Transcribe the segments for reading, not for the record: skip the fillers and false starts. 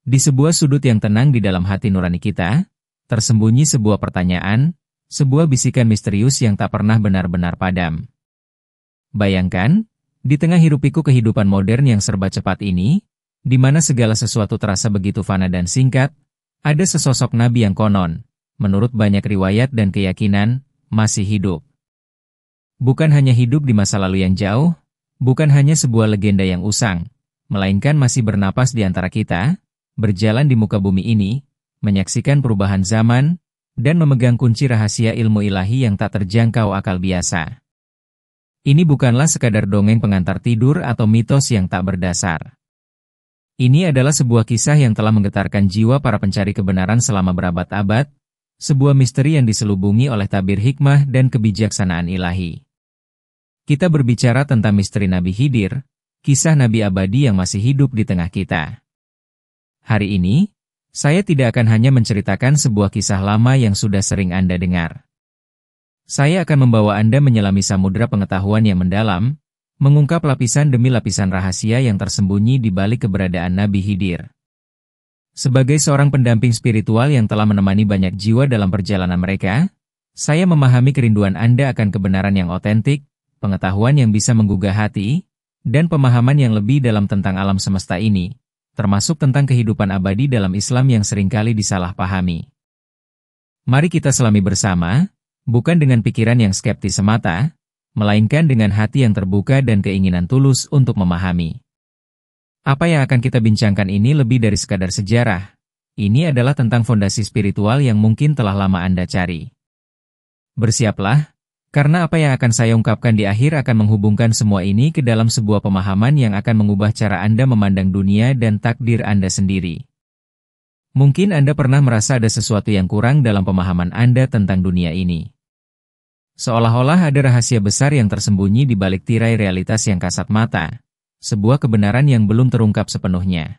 Di sebuah sudut yang tenang di dalam hati nurani kita, tersembunyi sebuah pertanyaan, sebuah bisikan misterius yang tak pernah benar-benar padam. Bayangkan, di tengah hiruk-pikuk kehidupan modern yang serba cepat ini, di mana segala sesuatu terasa begitu fana dan singkat, ada sesosok nabi yang konon, menurut banyak riwayat dan keyakinan, masih hidup. Bukan hanya hidup di masa lalu yang jauh, bukan hanya sebuah legenda yang usang, melainkan masih bernapas di antara kita, berjalan di muka bumi ini, menyaksikan perubahan zaman, dan memegang kunci rahasia ilmu ilahi yang tak terjangkau akal biasa. Ini bukanlah sekadar dongeng pengantar tidur atau mitos yang tak berdasar. Ini adalah sebuah kisah yang telah menggetarkan jiwa para pencari kebenaran selama berabad-abad, sebuah misteri yang diselubungi oleh tabir hikmah dan kebijaksanaan ilahi. Kita berbicara tentang misteri Nabi Khidir, kisah Nabi abadi yang masih hidup di tengah kita. Hari ini, saya tidak akan hanya menceritakan sebuah kisah lama yang sudah sering Anda dengar. Saya akan membawa Anda menyelami samudera pengetahuan yang mendalam, mengungkap lapisan demi lapisan rahasia yang tersembunyi di balik keberadaan Nabi Khidir. Sebagai seorang pendamping spiritual yang telah menemani banyak jiwa dalam perjalanan mereka, saya memahami kerinduan Anda akan kebenaran yang otentik, pengetahuan yang bisa menggugah hati, dan pemahaman yang lebih dalam tentang alam semesta ini, termasuk tentang kehidupan abadi dalam Islam yang seringkali disalahpahami. Mari kita selami bersama, bukan dengan pikiran yang skeptis semata, melainkan dengan hati yang terbuka dan keinginan tulus untuk memahami. Apa yang akan kita bincangkan ini lebih dari sekadar sejarah. Ini adalah tentang fondasi spiritual yang mungkin telah lama Anda cari. Bersiaplah, karena apa yang akan saya ungkapkan di akhir akan menghubungkan semua ini ke dalam sebuah pemahaman yang akan mengubah cara Anda memandang dunia dan takdir Anda sendiri. Mungkin Anda pernah merasa ada sesuatu yang kurang dalam pemahaman Anda tentang dunia ini. Seolah-olah ada rahasia besar yang tersembunyi di balik tirai realitas yang kasat mata, sebuah kebenaran yang belum terungkap sepenuhnya.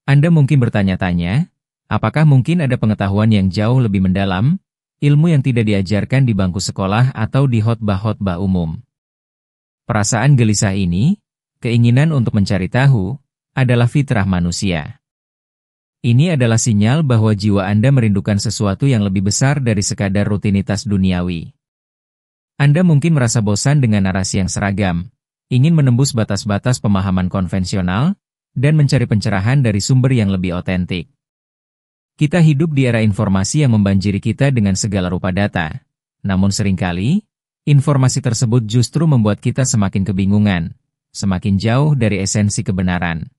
Anda mungkin bertanya-tanya, apakah mungkin ada pengetahuan yang jauh lebih mendalam, ilmu yang tidak diajarkan di bangku sekolah atau di khotbah-khotbah umum? Perasaan gelisah ini, keinginan untuk mencari tahu, adalah fitrah manusia. Ini adalah sinyal bahwa jiwa Anda merindukan sesuatu yang lebih besar dari sekadar rutinitas duniawi. Anda mungkin merasa bosan dengan narasi yang seragam, ingin menembus batas-batas pemahaman konvensional, dan mencari pencerahan dari sumber yang lebih otentik. Kita hidup di era informasi yang membanjiri kita dengan segala rupa data. Namun seringkali, informasi tersebut justru membuat kita semakin kebingungan, semakin jauh dari esensi kebenaran.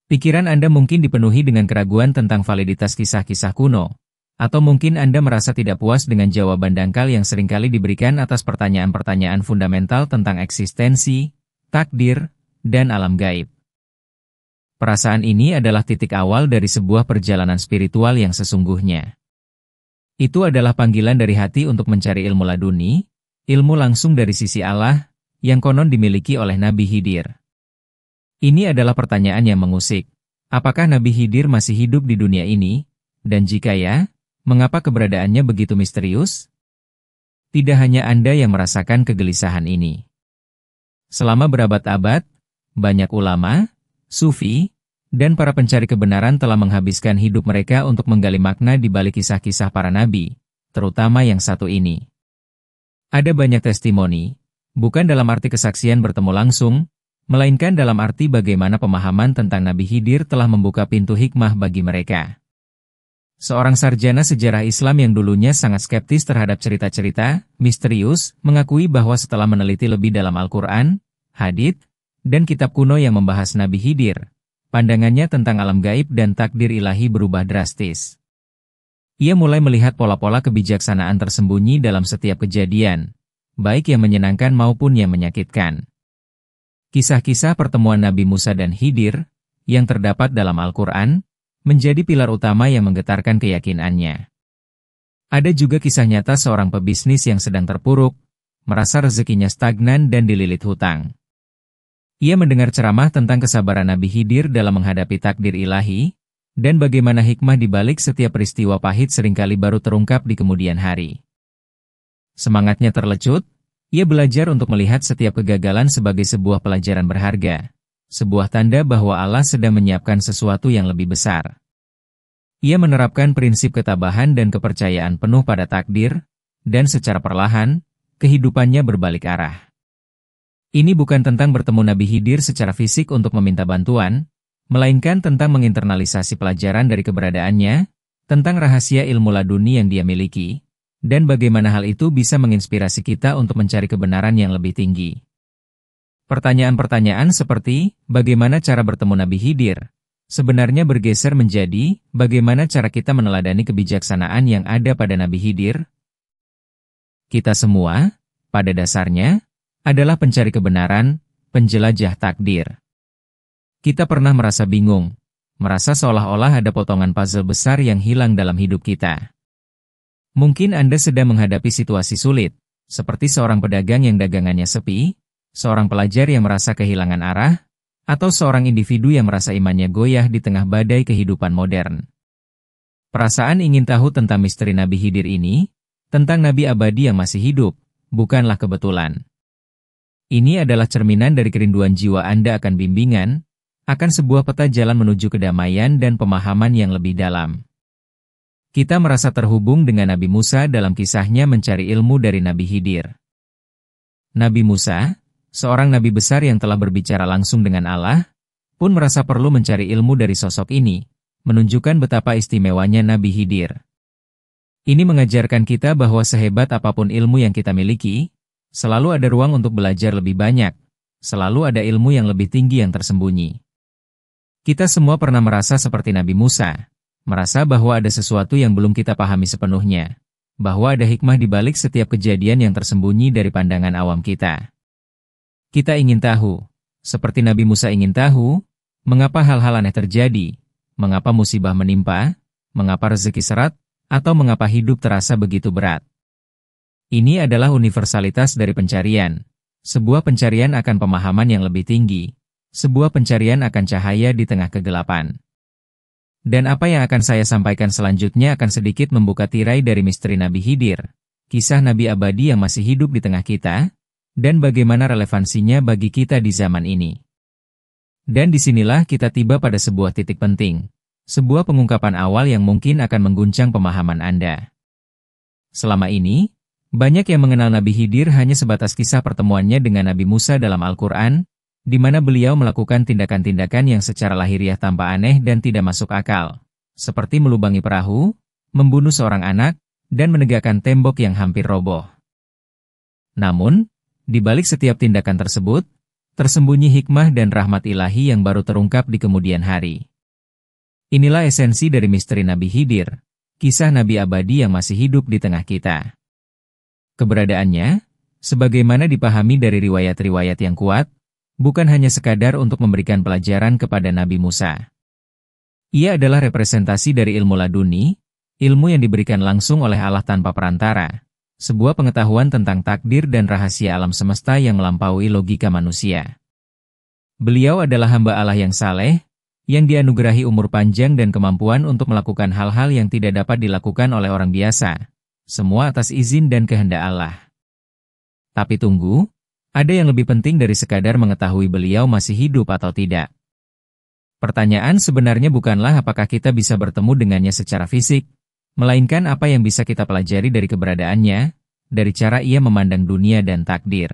Pikiran Anda mungkin dipenuhi dengan keraguan tentang validitas kisah-kisah kuno, atau mungkin Anda merasa tidak puas dengan jawaban dangkal yang seringkali diberikan atas pertanyaan-pertanyaan fundamental tentang eksistensi, takdir, dan alam gaib. Perasaan ini adalah titik awal dari sebuah perjalanan spiritual yang sesungguhnya. Itu adalah panggilan dari hati untuk mencari ilmu laduni, ilmu langsung dari sisi Allah, yang konon dimiliki oleh Nabi Khidir. Ini adalah pertanyaan yang mengusik. Apakah Nabi Khidir masih hidup di dunia ini? Dan jika ya, mengapa keberadaannya begitu misterius? Tidak hanya Anda yang merasakan kegelisahan ini. Selama berabad-abad, banyak ulama, sufi, dan para pencari kebenaran telah menghabiskan hidup mereka untuk menggali makna di balik kisah-kisah para nabi, terutama yang satu ini. Ada banyak testimoni, bukan dalam arti kesaksian bertemu langsung, melainkan dalam arti bagaimana pemahaman tentang Nabi Khidir telah membuka pintu hikmah bagi mereka. Seorang sarjana sejarah Islam yang dulunya sangat skeptis terhadap cerita-cerita misterius, mengakui bahwa setelah meneliti lebih dalam Al-Quran, hadits, dan kitab kuno yang membahas Nabi Khidir, pandangannya tentang alam gaib dan takdir ilahi berubah drastis. Ia mulai melihat pola-pola kebijaksanaan tersembunyi dalam setiap kejadian, baik yang menyenangkan maupun yang menyakitkan. Kisah-kisah pertemuan Nabi Musa dan Khidir, yang terdapat dalam Al-Quran, menjadi pilar utama yang menggetarkan keyakinannya. Ada juga kisah nyata seorang pebisnis yang sedang terpuruk, merasa rezekinya stagnan dan dililit hutang. Ia mendengar ceramah tentang kesabaran Nabi Khidir dalam menghadapi takdir ilahi, dan bagaimana hikmah di balik setiap peristiwa pahit seringkali baru terungkap di kemudian hari. Semangatnya terlecut, ia belajar untuk melihat setiap kegagalan sebagai sebuah pelajaran berharga, sebuah tanda bahwa Allah sedang menyiapkan sesuatu yang lebih besar. Ia menerapkan prinsip ketabahan dan kepercayaan penuh pada takdir, dan secara perlahan, kehidupannya berbalik arah. Ini bukan tentang bertemu Nabi Khidir secara fisik untuk meminta bantuan, melainkan tentang menginternalisasi pelajaran dari keberadaannya, tentang rahasia ilmu laduni yang dia miliki, dan bagaimana hal itu bisa menginspirasi kita untuk mencari kebenaran yang lebih tinggi. Pertanyaan-pertanyaan seperti, bagaimana cara bertemu Nabi Khidir? Sebenarnya bergeser menjadi, bagaimana cara kita meneladani kebijaksanaan yang ada pada Nabi Khidir? Kita semua, pada dasarnya, adalah pencari kebenaran, penjelajah takdir. Kita pernah merasa bingung, merasa seolah-olah ada potongan puzzle besar yang hilang dalam hidup kita. Mungkin Anda sedang menghadapi situasi sulit, seperti seorang pedagang yang dagangannya sepi, seorang pelajar yang merasa kehilangan arah, atau seorang individu yang merasa imannya goyah di tengah badai kehidupan modern. Perasaan ingin tahu tentang misteri Nabi Khidir ini, tentang Nabi abadi yang masih hidup, bukanlah kebetulan. Ini adalah cerminan dari kerinduan jiwa Anda akan bimbingan, akan sebuah peta jalan menuju kedamaian dan pemahaman yang lebih dalam. Kita merasa terhubung dengan Nabi Musa dalam kisahnya mencari ilmu dari Nabi Khidir. Nabi Musa, seorang nabi besar yang telah berbicara langsung dengan Allah, pun merasa perlu mencari ilmu dari sosok ini, menunjukkan betapa istimewanya Nabi Khidir. Ini mengajarkan kita bahwa sehebat apapun ilmu yang kita miliki, selalu ada ruang untuk belajar lebih banyak, selalu ada ilmu yang lebih tinggi yang tersembunyi. Kita semua pernah merasa seperti Nabi Musa, merasa bahwa ada sesuatu yang belum kita pahami sepenuhnya, bahwa ada hikmah di balik setiap kejadian yang tersembunyi dari pandangan awam kita. Kita ingin tahu, seperti Nabi Musa ingin tahu, mengapa hal-hal aneh terjadi, mengapa musibah menimpa, mengapa rezeki seret, atau mengapa hidup terasa begitu berat. Ini adalah universalitas dari pencarian, sebuah pencarian akan pemahaman yang lebih tinggi, sebuah pencarian akan cahaya di tengah kegelapan. Dan apa yang akan saya sampaikan selanjutnya akan sedikit membuka tirai dari misteri Nabi Khidir, kisah Nabi abadi yang masih hidup di tengah kita, dan bagaimana relevansinya bagi kita di zaman ini. Dan disinilah kita tiba pada sebuah titik penting, sebuah pengungkapan awal yang mungkin akan mengguncang pemahaman Anda. Selama ini, banyak yang mengenal Nabi Khidir hanya sebatas kisah pertemuannya dengan Nabi Musa dalam Al-Quran, di mana beliau melakukan tindakan-tindakan yang secara lahiriah tampak aneh dan tidak masuk akal, seperti melubangi perahu, membunuh seorang anak, dan menegakkan tembok yang hampir roboh. Namun, di balik setiap tindakan tersebut, tersembunyi hikmah dan rahmat ilahi yang baru terungkap di kemudian hari. Inilah esensi dari misteri Nabi Khidir, kisah Nabi abadi yang masih hidup di tengah kita. Keberadaannya, sebagaimana dipahami dari riwayat-riwayat yang kuat, bukan hanya sekadar untuk memberikan pelajaran kepada Nabi Musa. Ia adalah representasi dari ilmu laduni, ilmu yang diberikan langsung oleh Allah tanpa perantara, sebuah pengetahuan tentang takdir dan rahasia alam semesta yang melampaui logika manusia. Beliau adalah hamba Allah yang saleh, yang dianugerahi umur panjang dan kemampuan untuk melakukan hal-hal yang tidak dapat dilakukan oleh orang biasa, semua atas izin dan kehendak Allah. Tapi tunggu, ada yang lebih penting dari sekadar mengetahui beliau masih hidup atau tidak. Pertanyaan sebenarnya bukanlah apakah kita bisa bertemu dengannya secara fisik, melainkan apa yang bisa kita pelajari dari keberadaannya, dari cara ia memandang dunia dan takdir.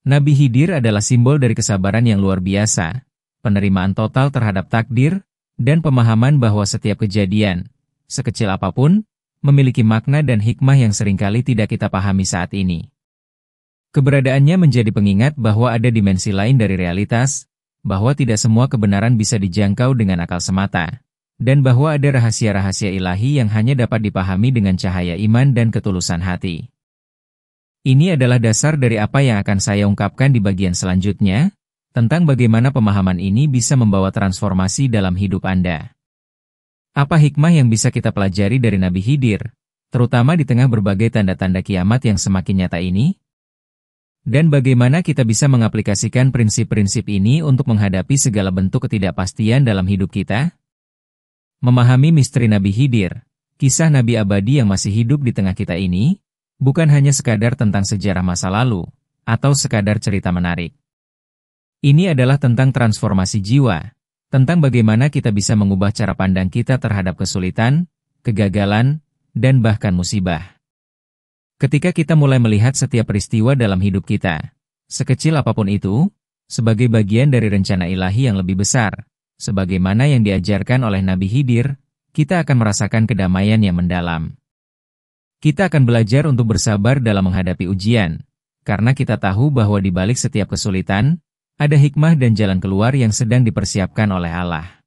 Nabi Khidir adalah simbol dari kesabaran yang luar biasa, penerimaan total terhadap takdir, dan pemahaman bahwa setiap kejadian, sekecil apapun, memiliki makna dan hikmah yang seringkali tidak kita pahami saat ini. Keberadaannya menjadi pengingat bahwa ada dimensi lain dari realitas, bahwa tidak semua kebenaran bisa dijangkau dengan akal semata, dan bahwa ada rahasia-rahasia ilahi yang hanya dapat dipahami dengan cahaya iman dan ketulusan hati. Ini adalah dasar dari apa yang akan saya ungkapkan di bagian selanjutnya, tentang bagaimana pemahaman ini bisa membawa transformasi dalam hidup Anda. Apa hikmah yang bisa kita pelajari dari Nabi Khidir, terutama di tengah berbagai tanda-tanda kiamat yang semakin nyata ini? Dan bagaimana kita bisa mengaplikasikan prinsip-prinsip ini untuk menghadapi segala bentuk ketidakpastian dalam hidup kita? Memahami misteri Nabi Khidir, kisah Nabi abadi yang masih hidup di tengah kita ini, bukan hanya sekadar tentang sejarah masa lalu, atau sekadar cerita menarik. Ini adalah tentang transformasi jiwa, tentang bagaimana kita bisa mengubah cara pandang kita terhadap kesulitan, kegagalan, dan bahkan musibah. Ketika kita mulai melihat setiap peristiwa dalam hidup kita, sekecil apapun itu, sebagai bagian dari rencana ilahi yang lebih besar, sebagaimana yang diajarkan oleh Nabi Khidir, kita akan merasakan kedamaian yang mendalam. Kita akan belajar untuk bersabar dalam menghadapi ujian, karena kita tahu bahwa di balik setiap kesulitan, ada hikmah dan jalan keluar yang sedang dipersiapkan oleh Allah.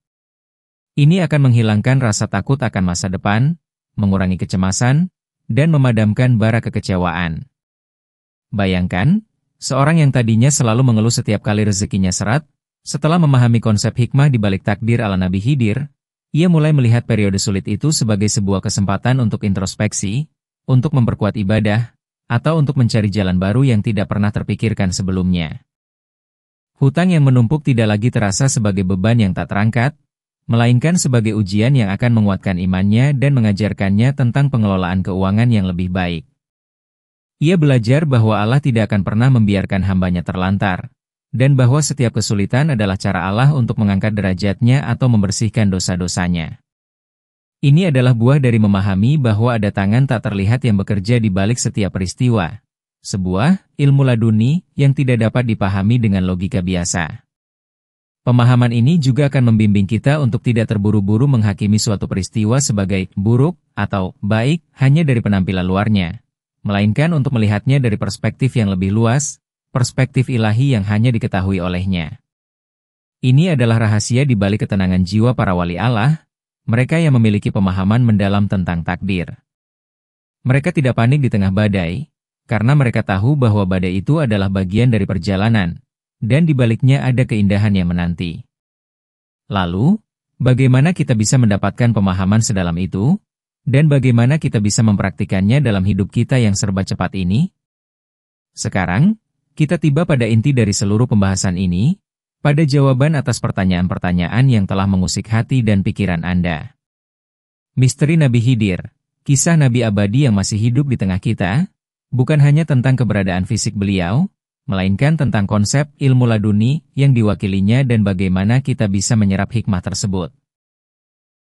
Ini akan menghilangkan rasa takut akan masa depan, mengurangi kecemasan, dan memadamkan bara kekecewaan. Bayangkan, seorang yang tadinya selalu mengeluh setiap kali rezekinya seret, setelah memahami konsep hikmah di balik takdir ala Nabi Khidir, ia mulai melihat periode sulit itu sebagai sebuah kesempatan untuk introspeksi, untuk memperkuat ibadah, atau untuk mencari jalan baru yang tidak pernah terpikirkan sebelumnya. Hutang yang menumpuk tidak lagi terasa sebagai beban yang tak terangkat, melainkan sebagai ujian yang akan menguatkan imannya dan mengajarkannya tentang pengelolaan keuangan yang lebih baik. Ia belajar bahwa Allah tidak akan pernah membiarkan hambanya terlantar, dan bahwa setiap kesulitan adalah cara Allah untuk mengangkat derajatnya atau membersihkan dosa-dosanya. Ini adalah buah dari memahami bahwa ada tangan tak terlihat yang bekerja di balik setiap peristiwa. Sebuah ilmu laduni yang tidak dapat dipahami dengan logika biasa. Pemahaman ini juga akan membimbing kita untuk tidak terburu-buru menghakimi suatu peristiwa sebagai buruk atau baik hanya dari penampilan luarnya, melainkan untuk melihatnya dari perspektif yang lebih luas, perspektif ilahi yang hanya diketahui olehnya. Ini adalah rahasia di balik ketenangan jiwa para wali Allah, mereka yang memiliki pemahaman mendalam tentang takdir. Mereka tidak panik di tengah badai, karena mereka tahu bahwa badai itu adalah bagian dari perjalanan, dan di baliknya ada keindahan yang menanti. Lalu, bagaimana kita bisa mendapatkan pemahaman sedalam itu, dan bagaimana kita bisa mempraktikannya dalam hidup kita yang serba cepat ini? Sekarang, kita tiba pada inti dari seluruh pembahasan ini, pada jawaban atas pertanyaan-pertanyaan yang telah mengusik hati dan pikiran Anda. Misteri Nabi Khidir, kisah Nabi abadi yang masih hidup di tengah kita, bukan hanya tentang keberadaan fisik beliau, melainkan tentang konsep ilmu laduni yang diwakilinya dan bagaimana kita bisa menyerap hikmah tersebut.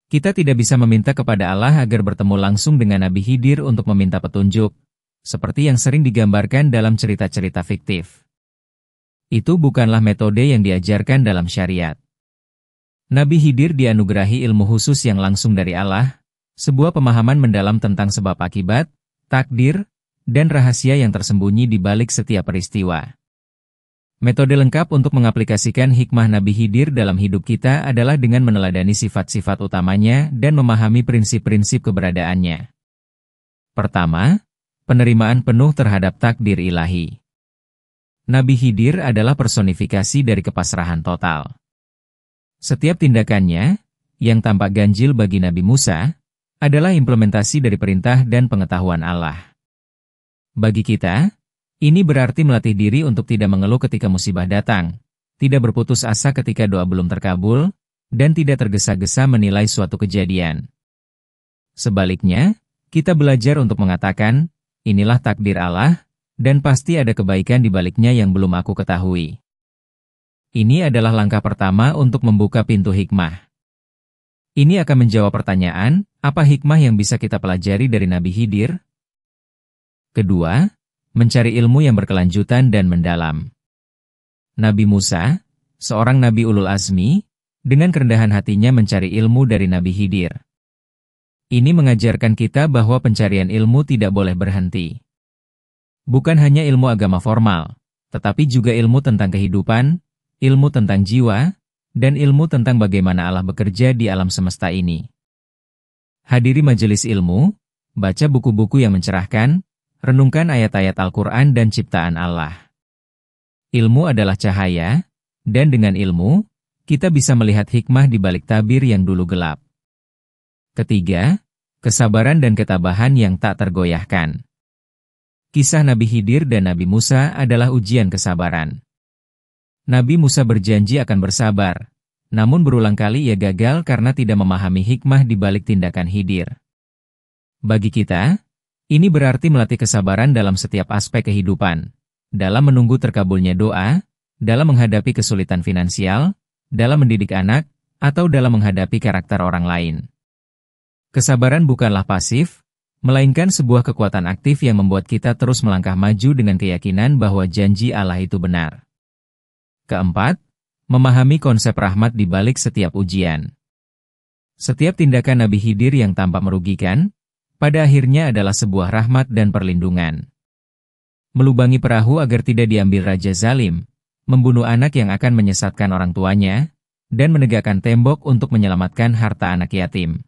Kita tidak bisa meminta kepada Allah agar bertemu langsung dengan Nabi Khidir untuk meminta petunjuk, seperti yang sering digambarkan dalam cerita-cerita fiktif. Itu bukanlah metode yang diajarkan dalam syariat. Nabi Khidir dianugerahi ilmu khusus yang langsung dari Allah, sebuah pemahaman mendalam tentang sebab akibat, takdir, dan rahasia yang tersembunyi di balik setiap peristiwa. Metode lengkap untuk mengaplikasikan hikmah Nabi Khidir dalam hidup kita adalah dengan meneladani sifat-sifat utamanya dan memahami prinsip-prinsip keberadaannya. Pertama, penerimaan penuh terhadap takdir ilahi. Nabi Khidir adalah personifikasi dari kepasrahan total. Setiap tindakannya, yang tampak ganjil bagi Nabi Musa, adalah implementasi dari perintah dan pengetahuan Allah. Bagi kita, ini berarti melatih diri untuk tidak mengeluh ketika musibah datang, tidak berputus asa ketika doa belum terkabul, dan tidak tergesa-gesa menilai suatu kejadian. Sebaliknya, kita belajar untuk mengatakan, inilah takdir Allah, dan pasti ada kebaikan di baliknya yang belum aku ketahui. Ini adalah langkah pertama untuk membuka pintu hikmah. Ini akan menjawab pertanyaan, apa hikmah yang bisa kita pelajari dari Nabi Khidir? Kedua, mencari ilmu yang berkelanjutan dan mendalam. Nabi Musa, seorang Nabi Ulul Azmi, dengan kerendahan hatinya mencari ilmu dari Nabi Khidir. Ini mengajarkan kita bahwa pencarian ilmu tidak boleh berhenti. Bukan hanya ilmu agama formal, tetapi juga ilmu tentang kehidupan, ilmu tentang jiwa, dan ilmu tentang bagaimana Allah bekerja di alam semesta ini. Hadiri majelis ilmu, baca buku-buku yang mencerahkan, renungkan ayat-ayat Al-Quran dan ciptaan Allah. Ilmu adalah cahaya, dan dengan ilmu, kita bisa melihat hikmah di balik tabir yang dulu gelap. Ketiga, kesabaran dan ketabahan yang tak tergoyahkan. Kisah Nabi Khidir dan Nabi Musa adalah ujian kesabaran. Nabi Musa berjanji akan bersabar, namun berulang kali ia gagal karena tidak memahami hikmah di balik tindakan Khidir. Bagi kita, ini berarti melatih kesabaran dalam setiap aspek kehidupan, dalam menunggu terkabulnya doa, dalam menghadapi kesulitan finansial, dalam mendidik anak, atau dalam menghadapi karakter orang lain. Kesabaran bukanlah pasif, melainkan sebuah kekuatan aktif yang membuat kita terus melangkah maju dengan keyakinan bahwa janji Allah itu benar. Keempat, memahami konsep rahmat di balik setiap ujian. Setiap tindakan Nabi Khidir yang tampak merugikan, pada akhirnya adalah sebuah rahmat dan perlindungan. Melubangi perahu agar tidak diambil raja zalim, membunuh anak yang akan menyesatkan orang tuanya, dan menegakkan tembok untuk menyelamatkan harta anak yatim.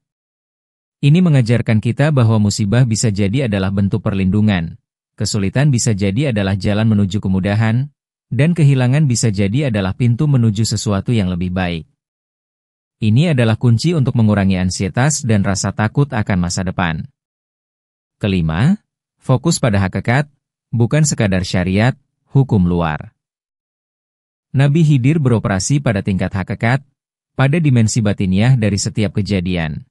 Ini mengajarkan kita bahwa musibah bisa jadi adalah bentuk perlindungan, kesulitan bisa jadi adalah jalan menuju kemudahan, dan kehilangan bisa jadi adalah pintu menuju sesuatu yang lebih baik. Ini adalah kunci untuk mengurangi ansietas dan rasa takut akan masa depan. Kelima, fokus pada hakikat, bukan sekadar syariat, hukum luar. Nabi Khidir beroperasi pada tingkat hakikat, pada dimensi batiniah dari setiap kejadian.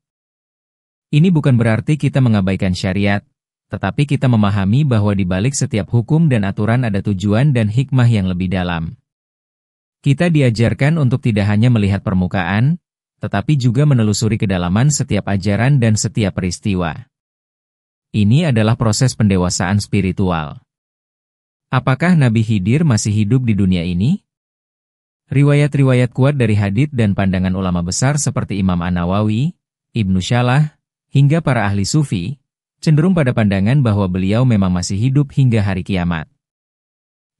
Ini bukan berarti kita mengabaikan syariat, tetapi kita memahami bahwa di balik setiap hukum dan aturan ada tujuan dan hikmah yang lebih dalam. Kita diajarkan untuk tidak hanya melihat permukaan, tetapi juga menelusuri kedalaman setiap ajaran dan setiap peristiwa. Ini adalah proses pendewasaan spiritual. Apakah Nabi Khidir masih hidup di dunia ini? Riwayat-riwayat kuat dari hadits dan pandangan ulama besar seperti Imam An-Nawawi, Ibnu Shalah, hingga para ahli sufi, cenderung pada pandangan bahwa beliau memang masih hidup hingga hari kiamat.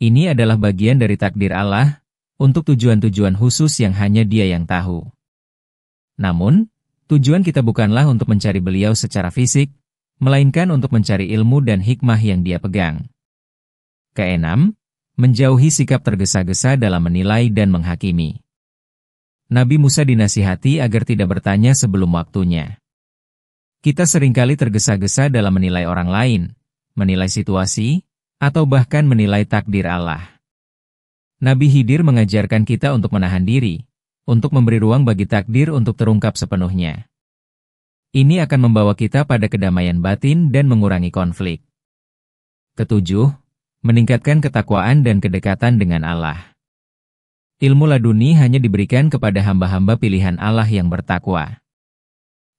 Ini adalah bagian dari takdir Allah, untuk tujuan-tujuan khusus yang hanya Dia yang tahu. Namun, tujuan kita bukanlah untuk mencari beliau secara fisik, melainkan untuk mencari ilmu dan hikmah yang Dia pegang. Keenam, menjauhi sikap tergesa-gesa dalam menilai dan menghakimi. Nabi Musa dinasihati agar tidak bertanya sebelum waktunya. Kita seringkali tergesa-gesa dalam menilai orang lain, menilai situasi, atau bahkan menilai takdir Allah. Nabi Khidir mengajarkan kita untuk menahan diri, untuk memberi ruang bagi takdir untuk terungkap sepenuhnya. Ini akan membawa kita pada kedamaian batin dan mengurangi konflik. Ketujuh, meningkatkan ketakwaan dan kedekatan dengan Allah. Ilmu laduni hanya diberikan kepada hamba-hamba pilihan Allah yang bertakwa.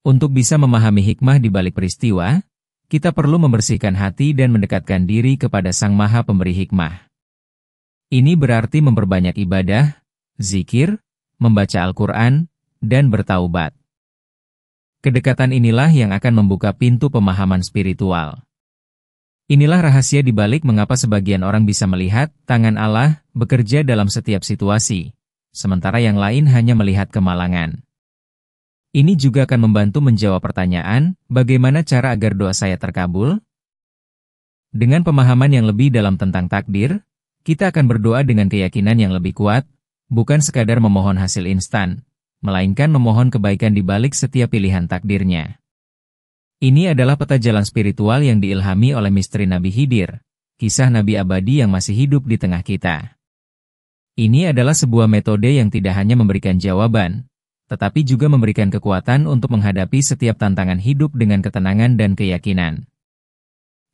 Untuk bisa memahami hikmah di balik peristiwa, kita perlu membersihkan hati dan mendekatkan diri kepada Sang Maha Pemberi Hikmah. Ini berarti memperbanyak ibadah, zikir, membaca Al-Quran, dan bertaubat. Kedekatan inilah yang akan membuka pintu pemahaman spiritual. Inilah rahasia di balik mengapa sebagian orang bisa melihat tangan Allah bekerja dalam setiap situasi, sementara yang lain hanya melihat kemalangan. Ini juga akan membantu menjawab pertanyaan, bagaimana cara agar doa saya terkabul? Dengan pemahaman yang lebih dalam tentang takdir, kita akan berdoa dengan keyakinan yang lebih kuat, bukan sekadar memohon hasil instan, melainkan memohon kebaikan di balik setiap pilihan takdirnya. Ini adalah peta jalan spiritual yang diilhami oleh misteri Nabi Khidir, kisah Nabi abadi yang masih hidup di tengah kita. Ini adalah sebuah metode yang tidak hanya memberikan jawaban, tetapi juga memberikan kekuatan untuk menghadapi setiap tantangan hidup dengan ketenangan dan keyakinan.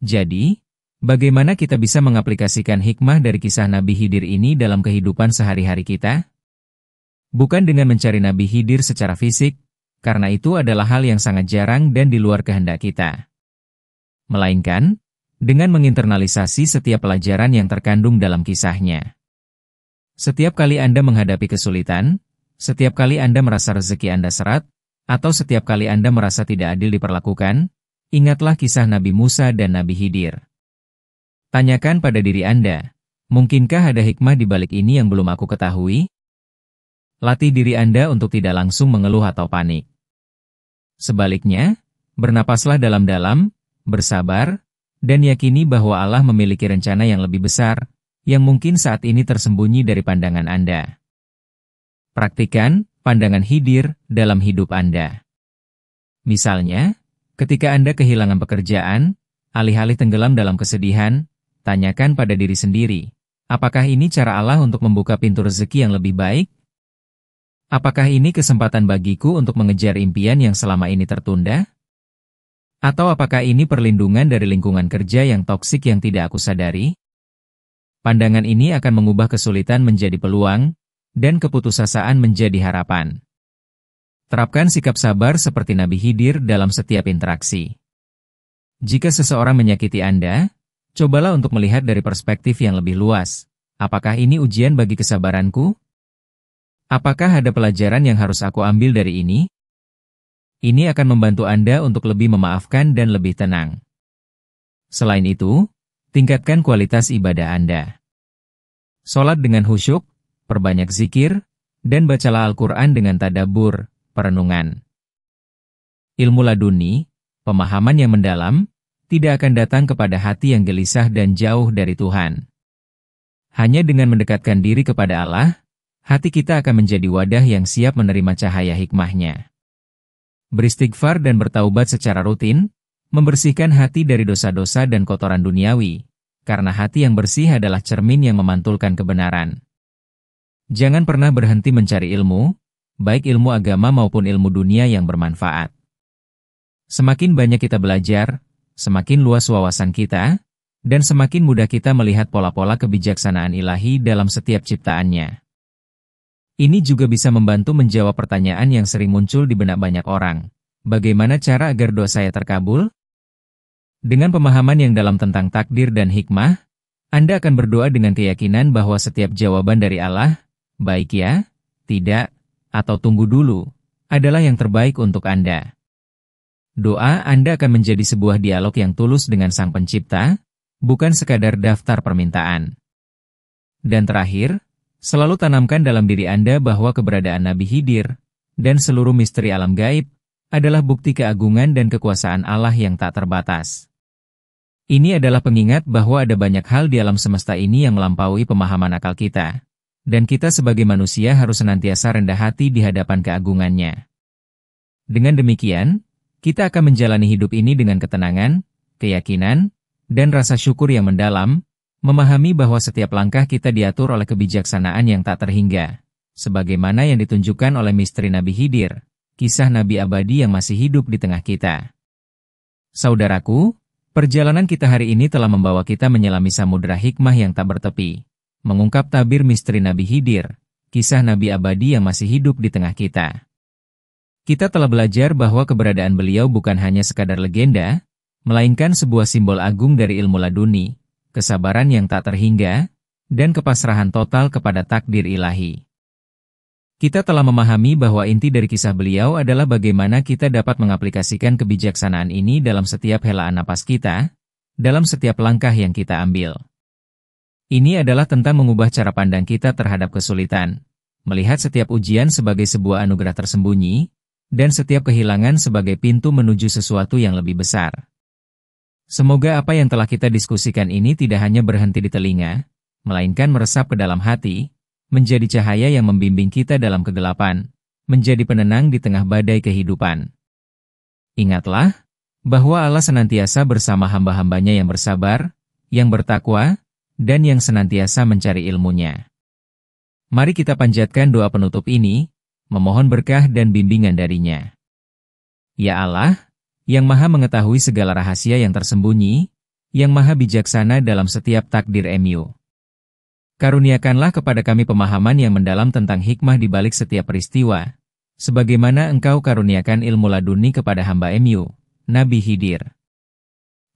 Jadi, bagaimana kita bisa mengaplikasikan hikmah dari kisah Nabi Khidir ini dalam kehidupan sehari-hari kita? Bukan dengan mencari Nabi Khidir secara fisik, karena itu adalah hal yang sangat jarang dan di luar kehendak kita. Melainkan, dengan menginternalisasi setiap pelajaran yang terkandung dalam kisahnya. Setiap kali Anda menghadapi kesulitan, setiap kali Anda merasa rezeki Anda seret, atau setiap kali Anda merasa tidak adil diperlakukan, ingatlah kisah Nabi Musa dan Nabi Khidir. Tanyakan pada diri Anda, mungkinkah ada hikmah di balik ini yang belum aku ketahui? Latih diri Anda untuk tidak langsung mengeluh atau panik. Sebaliknya, bernapaslah dalam-dalam, bersabar, dan yakini bahwa Allah memiliki rencana yang lebih besar, yang mungkin saat ini tersembunyi dari pandangan Anda. Praktikan pandangan Khidir dalam hidup Anda. Misalnya, ketika Anda kehilangan pekerjaan, alih-alih tenggelam dalam kesedihan, tanyakan pada diri sendiri, apakah ini cara Allah untuk membuka pintu rezeki yang lebih baik? Apakah ini kesempatan bagiku untuk mengejar impian yang selama ini tertunda? Atau apakah ini perlindungan dari lingkungan kerja yang toksik yang tidak aku sadari? Pandangan ini akan mengubah kesulitan menjadi peluang, dan keputusasaan menjadi harapan. Terapkan sikap sabar seperti Nabi Khidir dalam setiap interaksi. Jika seseorang menyakiti Anda, cobalah untuk melihat dari perspektif yang lebih luas. Apakah ini ujian bagi kesabaranku? Apakah ada pelajaran yang harus aku ambil dari ini? Ini akan membantu Anda untuk lebih memaafkan dan lebih tenang. Selain itu, tingkatkan kualitas ibadah Anda. Sholat dengan khusyuk, perbanyak zikir, dan bacalah Al-Quran dengan tadabbur, perenungan. Ilmu laduni, pemahaman yang mendalam, tidak akan datang kepada hati yang gelisah dan jauh dari Tuhan. Hanya dengan mendekatkan diri kepada Allah, hati kita akan menjadi wadah yang siap menerima cahaya hikmah-Nya. Beristighfar dan bertaubat secara rutin, membersihkan hati dari dosa-dosa dan kotoran duniawi, karena hati yang bersih adalah cermin yang memantulkan kebenaran. Jangan pernah berhenti mencari ilmu, baik ilmu agama maupun ilmu dunia yang bermanfaat. Semakin banyak kita belajar, semakin luas wawasan kita, dan semakin mudah kita melihat pola-pola kebijaksanaan ilahi dalam setiap ciptaannya. Ini juga bisa membantu menjawab pertanyaan yang sering muncul di benak banyak orang. Bagaimana cara agar doa saya terkabul? Dengan pemahaman yang dalam tentang takdir dan hikmah, Anda akan berdoa dengan keyakinan bahwa setiap jawaban dari Allah, baik ya, tidak, atau tunggu dulu, adalah yang terbaik untuk Anda. Doa Anda akan menjadi sebuah dialog yang tulus dengan Sang Pencipta, bukan sekadar daftar permintaan. Dan terakhir, selalu tanamkan dalam diri Anda bahwa keberadaan Nabi Khidir dan seluruh misteri alam gaib adalah bukti keagungan dan kekuasaan Allah yang tak terbatas. Ini adalah pengingat bahwa ada banyak hal di alam semesta ini yang melampaui pemahaman akal kita, dan kita sebagai manusia harus senantiasa rendah hati di hadapan keagungannya. Dengan demikian, kita akan menjalani hidup ini dengan ketenangan, keyakinan, dan rasa syukur yang mendalam, memahami bahwa setiap langkah kita diatur oleh kebijaksanaan yang tak terhingga, sebagaimana yang ditunjukkan oleh misteri Nabi Khidir, kisah Nabi abadi yang masih hidup di tengah kita. Saudaraku, perjalanan kita hari ini telah membawa kita menyelami samudera hikmah yang tak bertepi, mengungkap tabir misteri Nabi Khidir, kisah Nabi abadi yang masih hidup di tengah kita. Kita telah belajar bahwa keberadaan beliau bukan hanya sekadar legenda, melainkan sebuah simbol agung dari ilmu laduni, kesabaran yang tak terhingga, dan kepasrahan total kepada takdir ilahi. Kita telah memahami bahwa inti dari kisah beliau adalah bagaimana kita dapat mengaplikasikan kebijaksanaan ini dalam setiap helaan napas kita, dalam setiap langkah yang kita ambil. Ini adalah tentang mengubah cara pandang kita terhadap kesulitan, melihat setiap ujian sebagai sebuah anugerah tersembunyi, dan setiap kehilangan sebagai pintu menuju sesuatu yang lebih besar. Semoga apa yang telah kita diskusikan ini tidak hanya berhenti di telinga, melainkan meresap ke dalam hati, menjadi cahaya yang membimbing kita dalam kegelapan, menjadi penenang di tengah badai kehidupan. Ingatlah, bahwa Allah senantiasa bersama hamba-hambanya yang bersabar, yang bertakwa, dan yang senantiasa mencari ilmunya. Mari kita panjatkan doa penutup ini, memohon berkah dan bimbingan darinya. Ya Allah, yang maha mengetahui segala rahasia yang tersembunyi, yang maha bijaksana dalam setiap takdir MU. Karuniakanlah kepada kami pemahaman yang mendalam tentang hikmah di balik setiap peristiwa, sebagaimana Engkau karuniakan ilmu laduni kepada hamba MU, Nabi Khidir.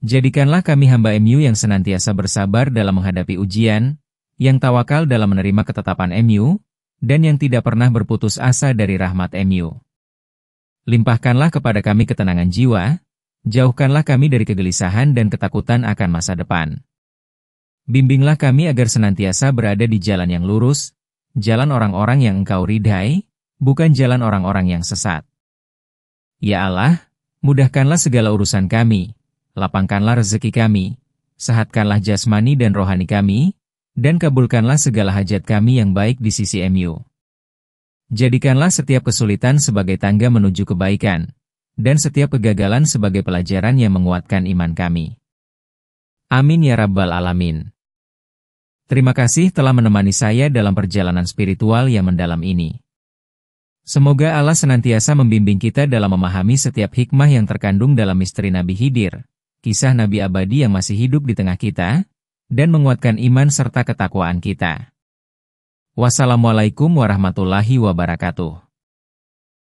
Jadikanlah kami hamba MU yang senantiasa bersabar dalam menghadapi ujian, yang tawakal dalam menerima ketetapan MU, dan yang tidak pernah berputus asa dari rahmat MU. Limpahkanlah kepada kami ketenangan jiwa, jauhkanlah kami dari kegelisahan dan ketakutan akan masa depan. Bimbinglah kami agar senantiasa berada di jalan yang lurus, jalan orang-orang yang Engkau ridhai, bukan jalan orang-orang yang sesat. Ya Allah, mudahkanlah segala urusan kami, lapangkanlah rezeki kami, sehatkanlah jasmani dan rohani kami, dan kabulkanlah segala hajat kami yang baik di sisi MU. Jadikanlah setiap kesulitan sebagai tangga menuju kebaikan, dan setiap kegagalan sebagai pelajaran yang menguatkan iman kami. Amin ya Rabbal Alamin. Terima kasih telah menemani saya dalam perjalanan spiritual yang mendalam ini. Semoga Allah senantiasa membimbing kita dalam memahami setiap hikmah yang terkandung dalam misteri Nabi Khidir, kisah Nabi abadi yang masih hidup di tengah kita, dan menguatkan iman serta ketakwaan kita. Wassalamualaikum warahmatullahi wabarakatuh.